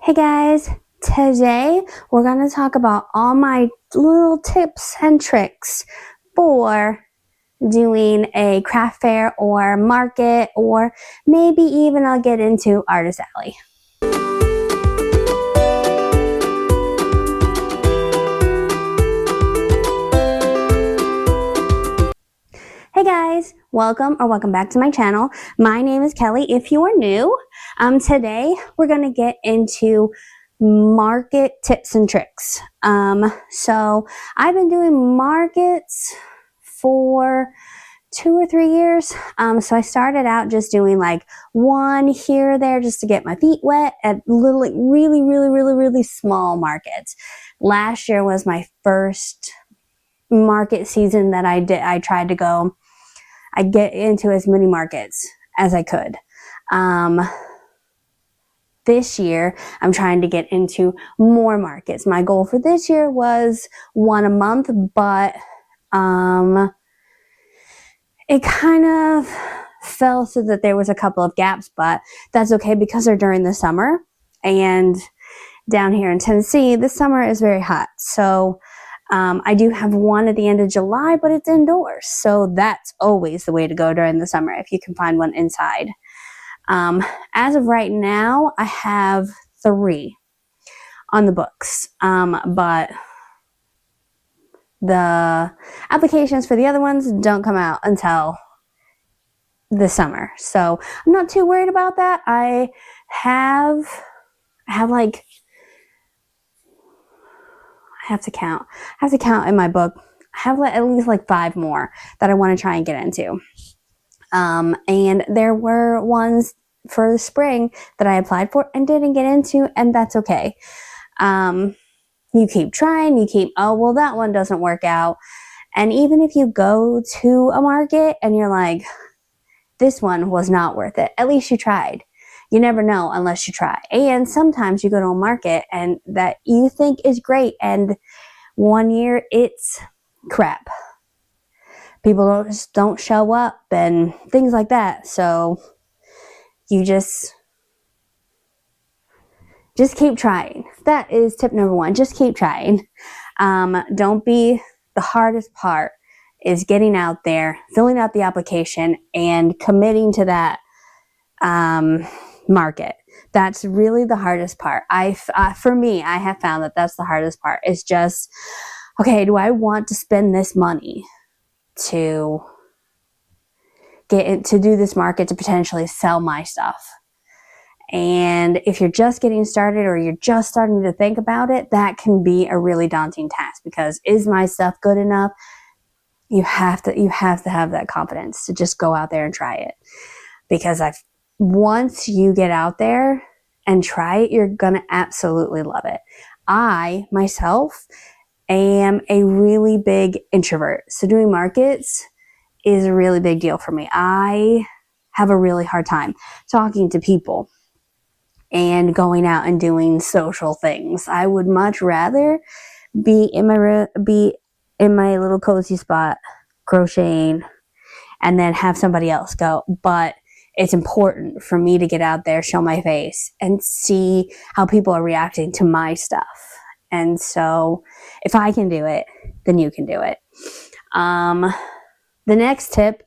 Hey guys, today we're going to talk about all my little tips and tricks for doing a craft fair or market, or maybe even I'll get into Artist Alley. Hey guys, welcome back to my channel. My name is Kelly if you are new. Today we're going to get into market tips and tricks. So I've been doing markets for 2 or 3 years. So I started out just doing like one here or there just to get my feet wet at little, like really small markets. Last year was my first market season that I tried to go. I get into as many markets as I could. This year, I'm trying to get into more markets. My goal for this year was 1 a month, but it kind of fell so that there was a couple of gaps, but that's okay because they're during the summer. And down here in Tennessee, the summer is very hot. So I do have one at the end of July, but it's indoors. So that's always the way to go during the summer if you can find one inside. As of right now, I have 3 on the books, but the applications for the other ones don't come out until the summer. So I'm not too worried about that. I have to count in my book. I have at least like 5 more that I want to try and get into. And there were ones for the spring that I applied for and didn't get into, and that's okay. You keep trying, oh, well, that one doesn't work out. And even if you go to a market and you're like, this one was not worth it, at least you tried. You never know unless you try. And sometimes you go to a market and that you think is great, and one year it's crap. People don't show up and things like that. So you just keep trying. That is tip number 1. Just keep trying. Don't be the hardest part is getting out there, filling out the application, and committing to that market. That's really the hardest part. For me, I have found that that's the hardest part. It's just, okay, do I want to spend this money to do this market to potentially sell my stuff? And if you're just getting started or you're just starting to think about it, that can be a really daunting task, because is my stuff good enough? You have to have that confidence to just go out there and try it, because once you get out there and try it, you're gonna absolutely love it. I myself am a really big introvert, so doing markets is a really big deal for me. I have a really hard time talking to people and going out and doing social things. I would much rather be in my little cozy spot crocheting and then have somebody else go. But it's important for me to get out there, show my face, and see how people are reacting to my stuff. And so if I can do it, then you can do it. The next tip,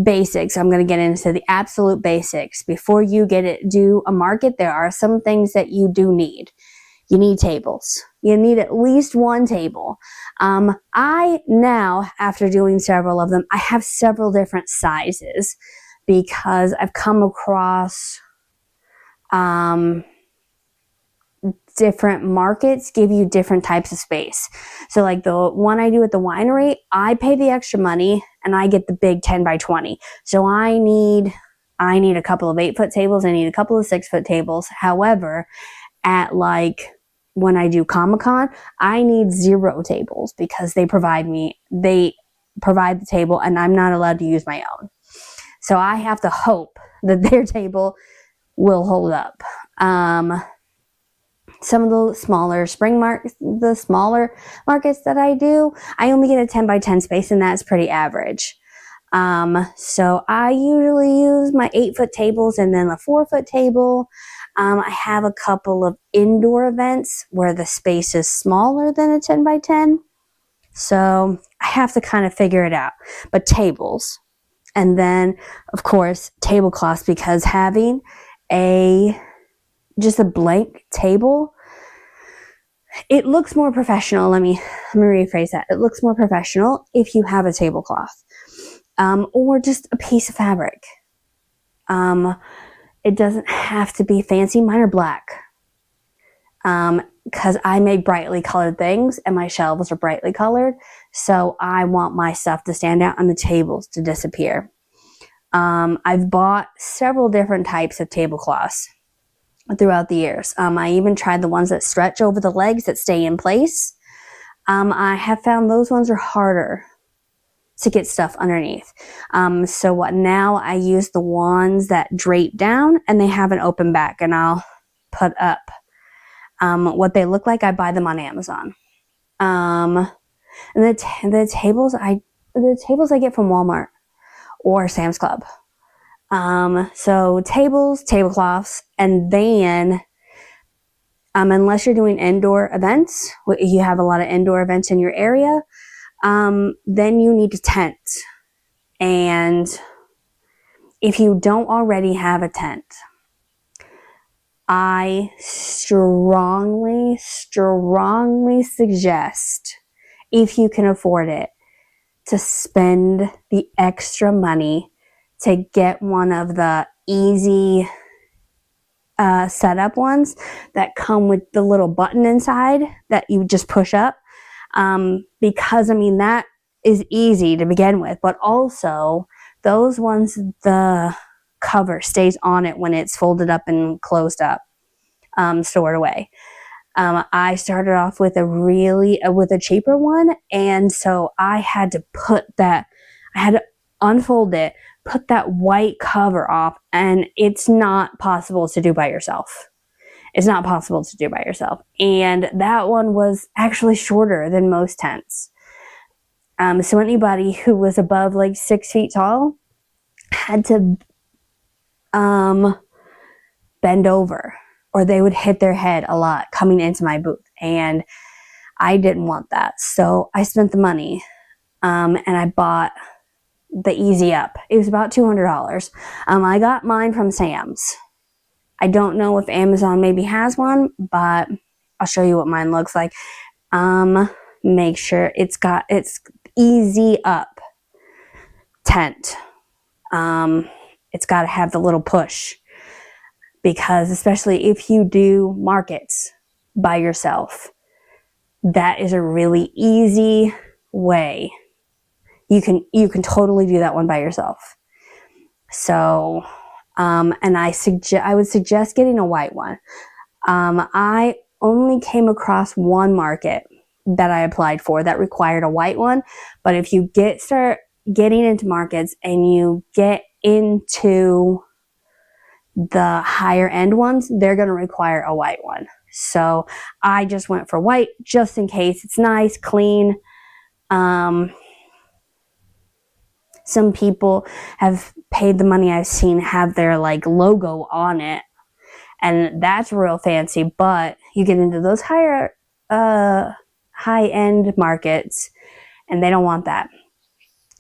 basics. I'm going to get into the absolute basics. Before you do a market, there are some things that you do need. You need tables. You need at least 1 table. I now, after doing several of them, I have several different sizes, because I've come across different markets give you different types of space. So like the one I do at the winery, I pay the extra money and I get the big 10 by 20. So I need a couple of 8-foot tables. I need a couple of 6-foot tables. However, at like when I do Comicon, I need 0 tables, because they provide the table and I'm not allowed to use my own. So I have to hope that their table will hold up. Some of the smaller markets that I do, I only get a 10 by 10 space, and that's pretty average. So I usually use my 8-foot tables and then a 4-foot table. I have a couple of indoor events where the space is smaller than a 10 by 10. So I have to kind of figure it out. But tables. And then, of course, tablecloths, because having just a blank table, it looks more professional. Let me rephrase that. It looks more professional if you have a tablecloth, or just a piece of fabric. It doesn't have to be fancy. Mine are black, because I make brightly colored things and my shelves are brightly colored. So I want my stuff to stand out and the tables to disappear. I've bought several different types of tablecloths throughout the years. I even tried the ones that stretch over the legs that stay in place. I have found those ones are harder to get stuff underneath. So what now I use the ones that drape down and they have an open back, and I'll put up what they look like. I buy them on Amazon. And the tables I get from Walmart or Sam's Club. So tables, tablecloths, and then unless you're doing indoor events, you have a lot of indoor events in your area, then you need a tent. And if you don't already have a tent, I strongly suggest, if you can afford it, to spend the extra money to get one of the easy setup ones that come with the little button inside that you just push up. Because, I mean, that is easy to begin with, but also those ones, the cover stays on it when it's folded up and closed up, stored away. I started off with with a cheaper one, and so I had to unfold it, put that white cover off, and it's not possible to do by yourself. It's not possible to do by yourself. And that one was actually shorter than most tents. So anybody who was above like 6 feet tall had to bend over, or they would hit their head a lot coming into my booth. And I didn't want that. So I spent the money, and I bought the Easy Up. It was about $200. I got mine from Sam's. I don't know if Amazon maybe has one, but I'll show you what mine looks like. Make sure it's Easy Up tent. It's got to have the little push, because especially if you do markets by yourself, that is a really easy way. You can totally do that one by yourself. So, and I would suggest getting a white one. I only came across one market that I applied for that required a white one. But if you start getting into markets and you get into the higher end ones, they're going to require a white one. So I just went for white just in case. It's nice, clean. Some people have paid the money, I've seen have their like logo on it, and that's real fancy. But you get into those higher high-end markets and they don't want that.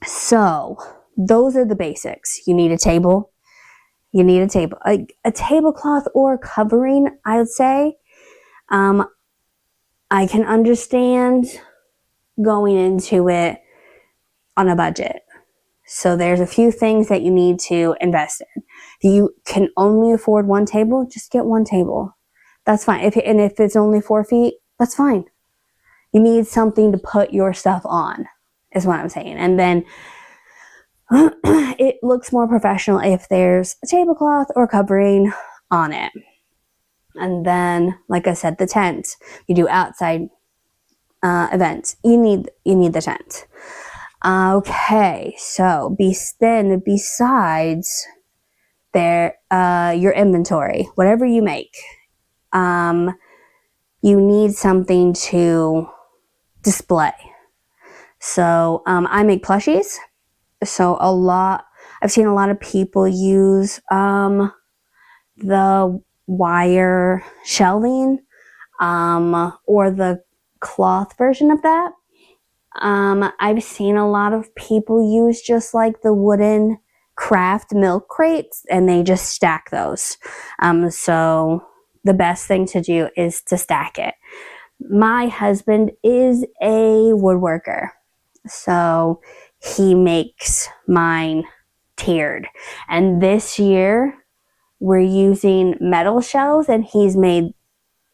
So those are the basics. You need a table. You need a table, a tablecloth or covering, I would say. I can understand going into it on a budget. So there's a few things that you need to invest in. If you can only afford one table, just get one table. That's fine. If it's only 4 feet, that's fine. You need something to put your stuff on, is what I'm saying. And then it looks more professional if there's a tablecloth or covering on it. And then, like I said, the tent. You do outside events. You need the tent. Okay, so besides your inventory, whatever you make, you need something to display. So I make plushies. So I've seen a lot of people use the wire shelving, or the cloth version of that. I've seen a lot of people use just like the wooden craft milk crates, and they just stack those. So the best thing to do is to stack it. My husband is a woodworker, so he makes mine tiered. And this year we're using metal shelves, and he's made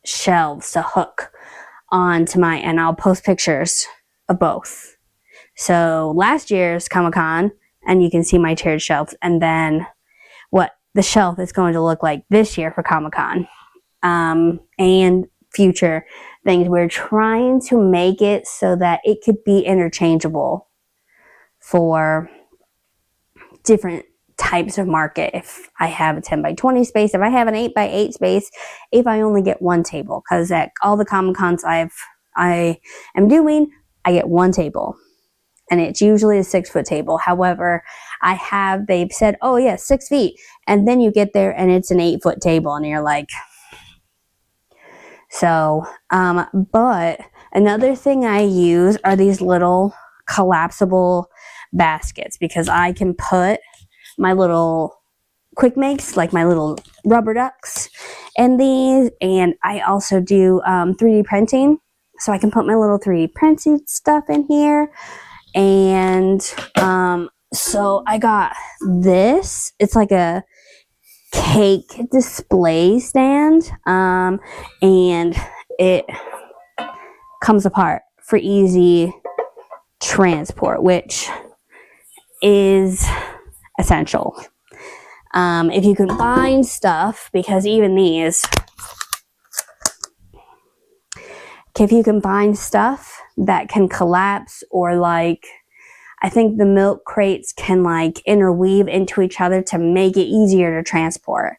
shelves to hook onto mine, and I'll post pictures of both. So last year's Comicon, and you can see my tiered shelves, and then what the shelf is going to look like this year for Comicon, and future things. We're trying to make it so that it could be interchangeable for different types of market. If I have a 10 by 20 space, if I have an 8 by 8 space, if I only get one table, because at all the Comicons I am doing, I get one table, and it's usually a 6-foot table. However, they've said, oh yeah, 6 feet, and then you get there and it's an 8-foot table, and you're like, so, but another thing I use are these little collapsible baskets, because I can put my little quick makes, like my little rubber ducks in these, and I also do 3D printing, so I can put my little 3D printed stuff in here. And so I got this. It's like a cake display stand, and it comes apart for easy transport, which is essential. If you can find stuff, because even these, if you can find stuff that can collapse, or like, I think the milk crates can like interweave into each other to make it easier to transport.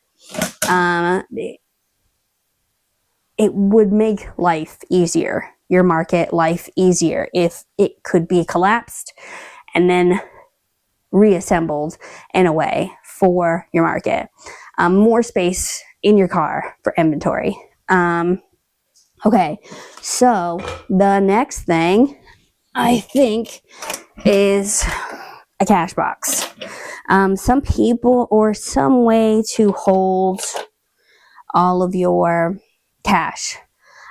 It would make life easier, your market life easier, if it could be collapsed and then reassembled in a way for your market. More space in your car for inventory. Okay, so the next thing I think is a cash box. Some people, or some way to hold all of your cash.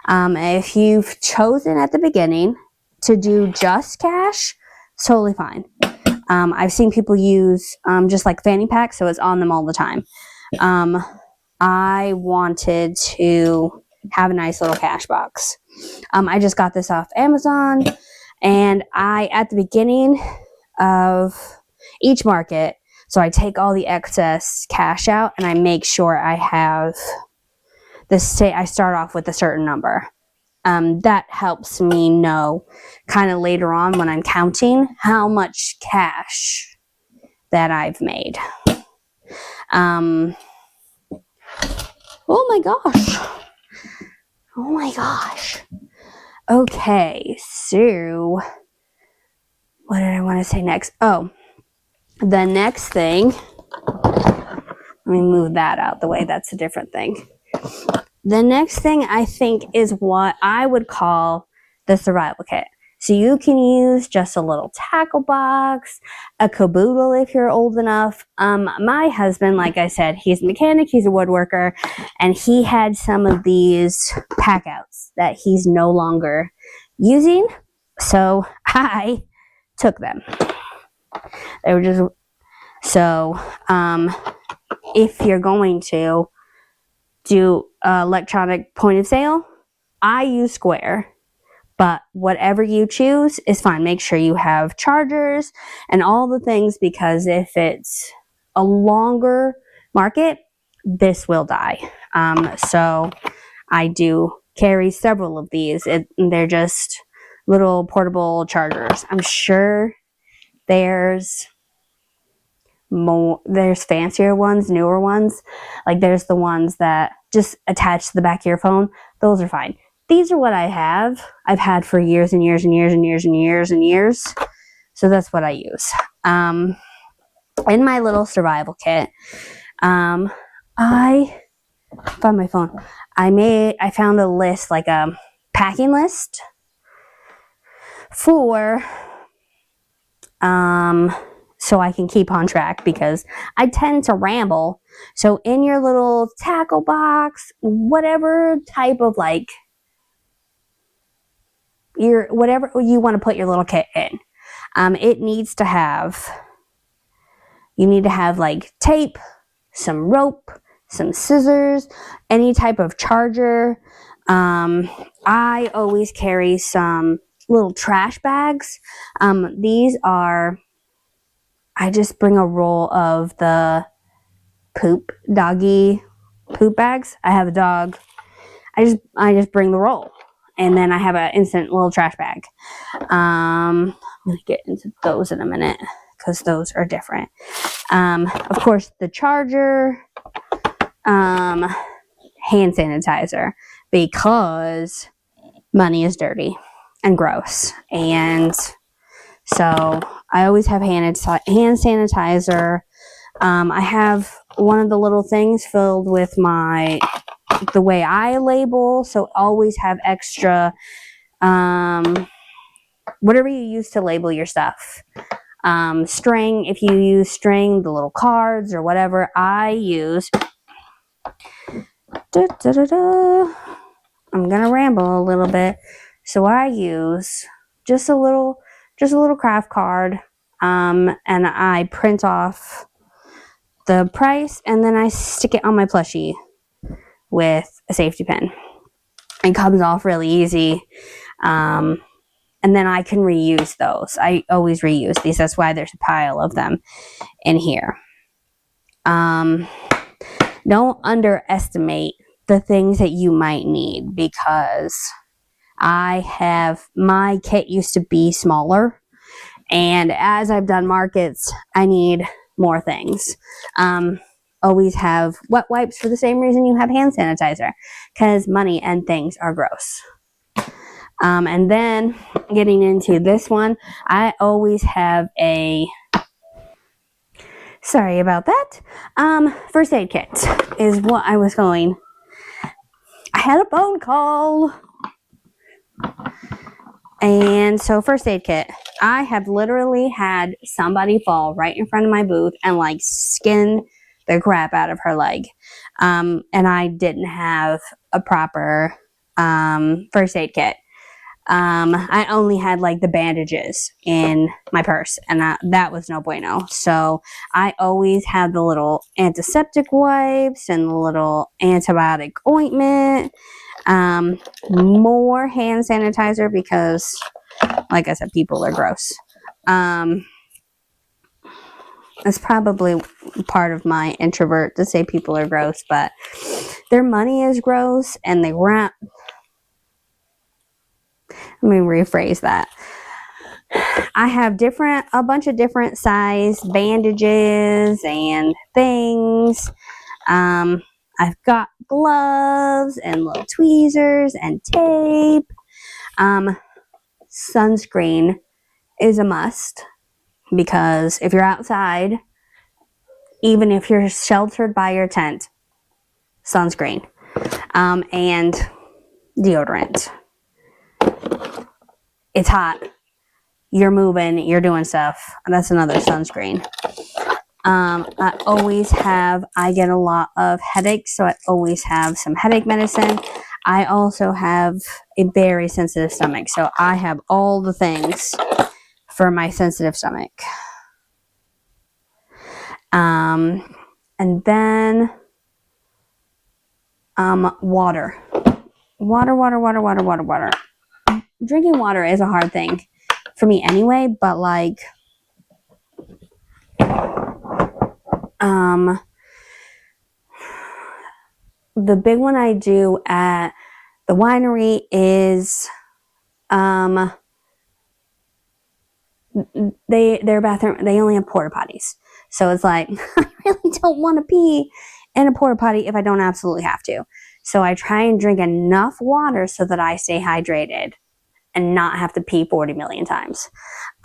If you've chosen at the beginning to do just cash, totally fine. I've seen people use just like fanny packs, so it's on them all the time. I wanted to have a nice little cash box. I just got this off Amazon, and at the beginning of each market, so I take all the excess cash out, and I make sure I have I start off with a certain number. That helps me know kind of later on when I'm counting how much cash that I've made. Oh my gosh. Okay, so what did I want to say next? Oh, the next thing, let me move that out the way. That's a different thing. The next thing I think is what I would call the survival kit. So you can use just a little tackle box, a caboodle if you're old enough. My husband, like I said, he's a mechanic, he's a woodworker, and he had some of these pack outs that he's no longer using. So I took them. They were just, so if you're going to do electronic point of sale, I use Square, but whatever you choose is fine. Make sure you have chargers and all the things, because if it's a longer market, this will die. So I do carry several of these. They're just little portable chargers. I'm sure there's fancier ones, newer ones. Like there's the ones that just attach to the back of your phone. Those are fine. These are what I have. I've had for years and years and years and years and years and years. So that's what I use. In my little survival kit, I Find my phone. I found a list, like a packing list for so I can keep on track, because I tend to ramble. So in your little tackle box, whatever type of like whatever you want to put your little kit in, it needs to have, you need to have like tape, some rope, some scissors, any type of charger. I always carry some little trash bags. These are, I just bring a roll of the doggy poop bags. I have a dog. I just bring the roll, and then I have an instant little trash bag. I'm gonna get into those in a minute, because those are different. Of course, the charger, hand sanitizer, because money is dirty and gross, and so I always have hand sanitizer. I have one of the little things filled with the way I label, so always have extra, whatever you use to label your stuff. String, if you use string, the little cards or whatever, I use. I'm gonna ramble a little bit. So I use just a little craft card, and I print off the price, and then I stick it on my plushie with a safety pin. It comes off really easy. And then I can reuse those. I always reuse these. That's why there's a pile of them in here. Don't underestimate the things that you might need, because my kit used to be smaller, and as I've done markets, I need more things. Always have wet wipes for the same reason you have hand sanitizer, because money and things are gross. And then getting into this one, I always have sorry about that. First aid kit is what I was going. I had a phone call. And so first aid kit, I have literally had somebody fall right in front of my booth and like skin the crap out of her leg. And I didn't have a proper first aid kit. I only had like the bandages in my purse, and that was no bueno. So I always have the little antiseptic wipes and the little antibiotic ointment, more hand sanitizer, because like I said, people are gross. It's probably part of my introvert to say people are gross, but their money is gross, and they wrap. Let me rephrase that. I have a bunch of different size bandages and things. I've got gloves and little tweezers and tape. Sunscreen is a must, because if you're outside, even if you're sheltered by your tent, sunscreen, and deodorant. It's hot, you're moving, you're doing stuff, and that's another sunscreen. I get a lot of headaches, so I always have some headache medicine. I also have a very sensitive stomach, so I have all the things for my sensitive stomach. And then water. Water. Drinking water is a hard thing for me anyway, but like the big one I do at the winery is their bathroom, they only have porta potties. So it's like, I really don't want to pee in a porta potty if I don't absolutely have to. So I try and drink enough water so that I stay hydrated and not have to pee 40 million times.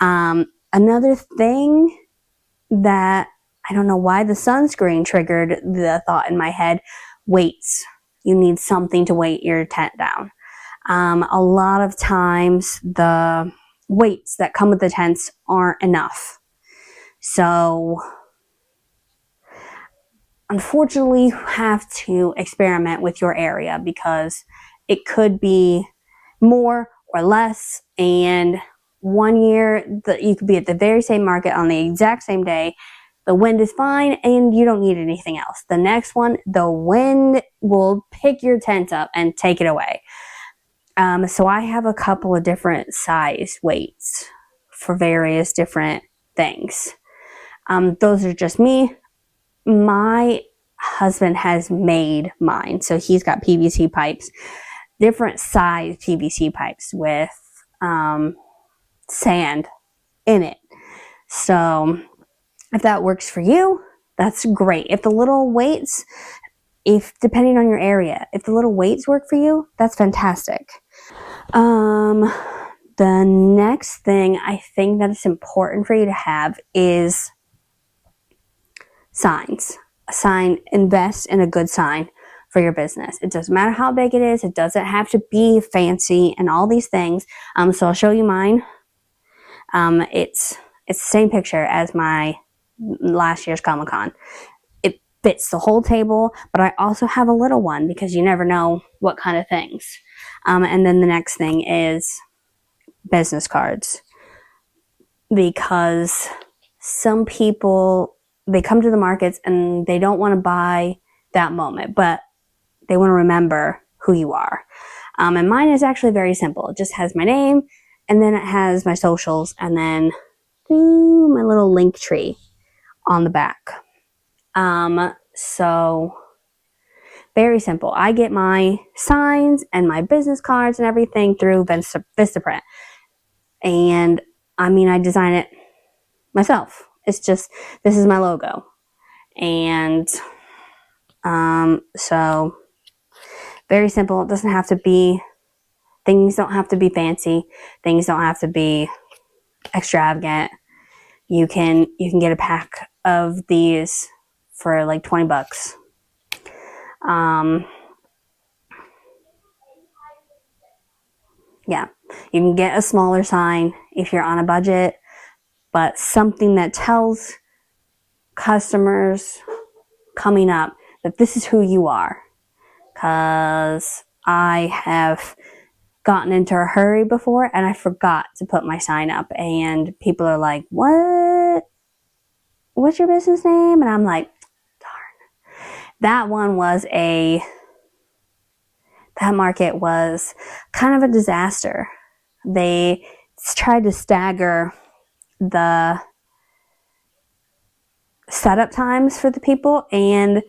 Another thing that I don't know why the sunscreen triggered the thought in my head weights. You need something to weight your tent down. A lot of times the weights that come with the tents aren't enough. So unfortunately, you have to experiment with your area because it could be more or less. And one year you could be at the very same market on the exact same day. The wind is fine and you don't need anything else. The next one, the wind will pick your tent up and take it away. So I have a couple of different size weights for various different things. Those are just me. My husband has made mine. So he's got PVC pipes, different size PVC pipes with sand in it. So if that works for you, that's great. If the little weights, depending on your area, if the little weights work for you, that's fantastic. The next thing I think that it's important for you to have is signs. A sign, invest in a good sign for your business. It doesn't matter how big it is. It doesn't have to be fancy and all these things. So I'll show you mine. It's the same picture as my last year's Comicon. It fits the whole table, but I also have a little one because you never know what kind of things. And then the next thing is business cards, because some people, they come to the markets and they don't want to buy that moment, but they want to remember who you are. And mine is actually very simple. It just has my name, and then it has my socials, and then my little link tree on the back. So very simple. I get my signs and my business cards and everything through Vistaprint. And I design it myself. It's just, this is my logo. And so very simple. It doesn't have to be, things don't have to be fancy. Things don't have to be extravagant. You can get a pack of these for like 20 bucks. Yeah, you can get a smaller sign if you're on a budget, but something that tells customers coming up that this is who you are. Because I have gotten into a hurry before and I forgot to put my sign up, and people are like, what's your business name? And I'm like, darn. That market was kind of a disaster. They tried to stagger the setup times for the people, and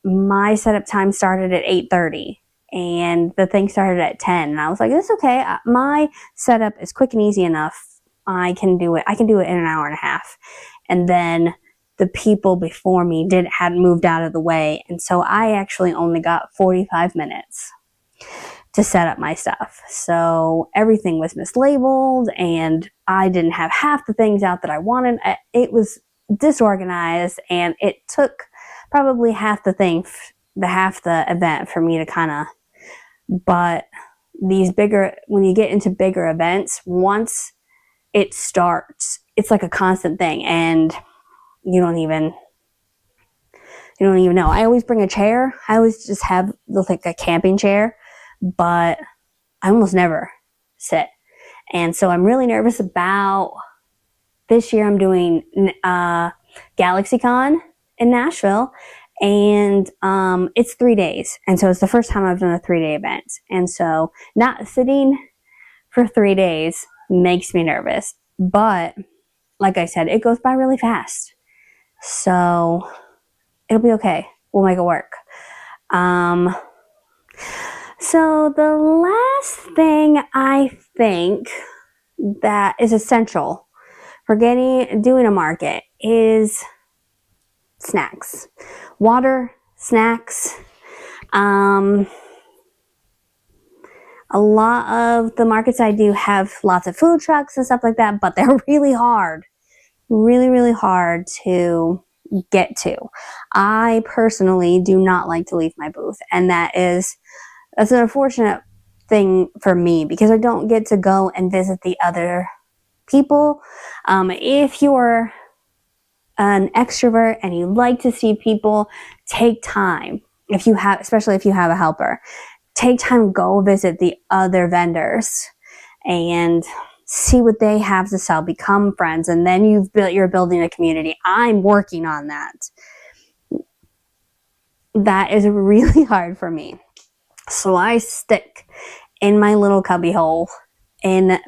my setup time started at 8:30 and the thing started at 10, and I was like, that's okay. My setup is quick and easy enough. I can do it in an hour and a half. And then the people before me hadn't moved out of the way, and so I actually only got 45 minutes to set up my stuff. So everything was mislabeled and I didn't have half the things out that I wanted. It was disorganized, and it took probably half the event for me to kind of, but when you get into bigger events, once it starts, it's like a constant thing, and you don't even know. I always bring a chair. I always just have like a camping chair, but I almost never sit. And so I'm really nervous about this year. I'm doing GalaxyCon in Nashville, and it's 3 days. And so it's the first time I've done a 3-day event. And so not sitting for 3 days makes me nervous. But like I said, it goes by really fast. So it'll be okay. We'll make it work. So the last thing I think that is essential for doing a market is snacks. Water, snacks. A lot of the markets I do have lots of food trucks and stuff like that, but they're really hard. Really, really hard to get to. I personally do not like to leave my booth, and that's an unfortunate thing for me because I don't get to go and visit the other people. If you're an extrovert and you like to see people, take time. Especially if you have a helper, take time, go visit the other vendors and see what they have to sell, become friends, and then you're building a community. I'm working on that. That is really hard for me. So I stick in my little cubby hole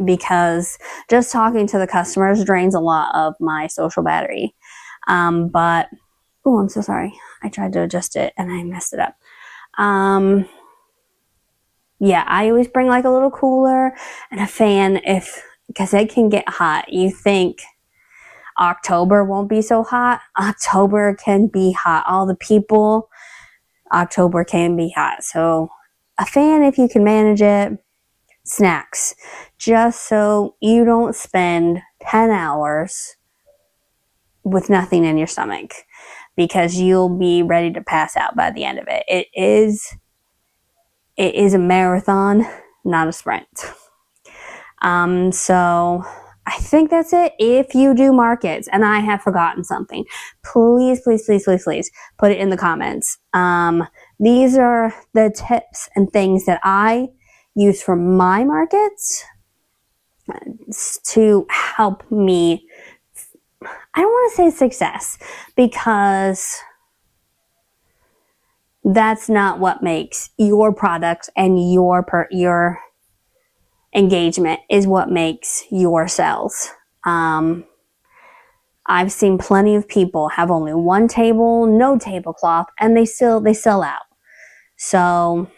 because just talking to the customers drains a lot of my social battery. But, oh, I'm so sorry. I tried to adjust it and I messed it up. Yeah, I always bring like a little cooler and a fan because it can get hot. You think October won't be so hot? October can be hot. All the people, October can be hot. So a fan if you can manage it. Snacks, just so you don't spend 10 hours with nothing in your stomach, because you'll be ready to pass out by the end of it. It is a marathon, not a sprint. So I think that's it. If you do markets and I have forgotten something, please put it in the comments. These are the tips and things that I use for my markets to help me. I don't want to say success, because that's not what makes your products and your engagement is what makes your sales. I've seen plenty of people have only one table, no tablecloth, and they sell out. So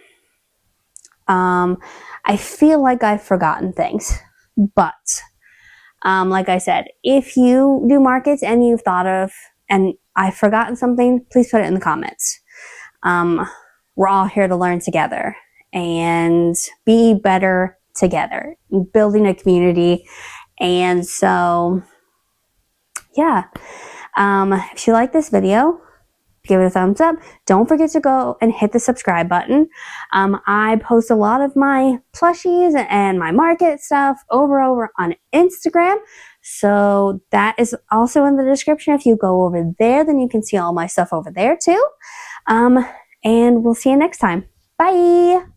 I feel like I've forgotten things, but like I said, if you do markets and you've thought of and I've forgotten something, please put it in the comments. We're all here to learn together and be better together, building a community. And so, yeah, if you like this video, give it a thumbs up. Don't forget to go and hit the subscribe button. I post a lot of my plushies and my market stuff over on Instagram. So that is also in the description. If you go over there, then you can see all my stuff over there too. And we'll see you next time. Bye.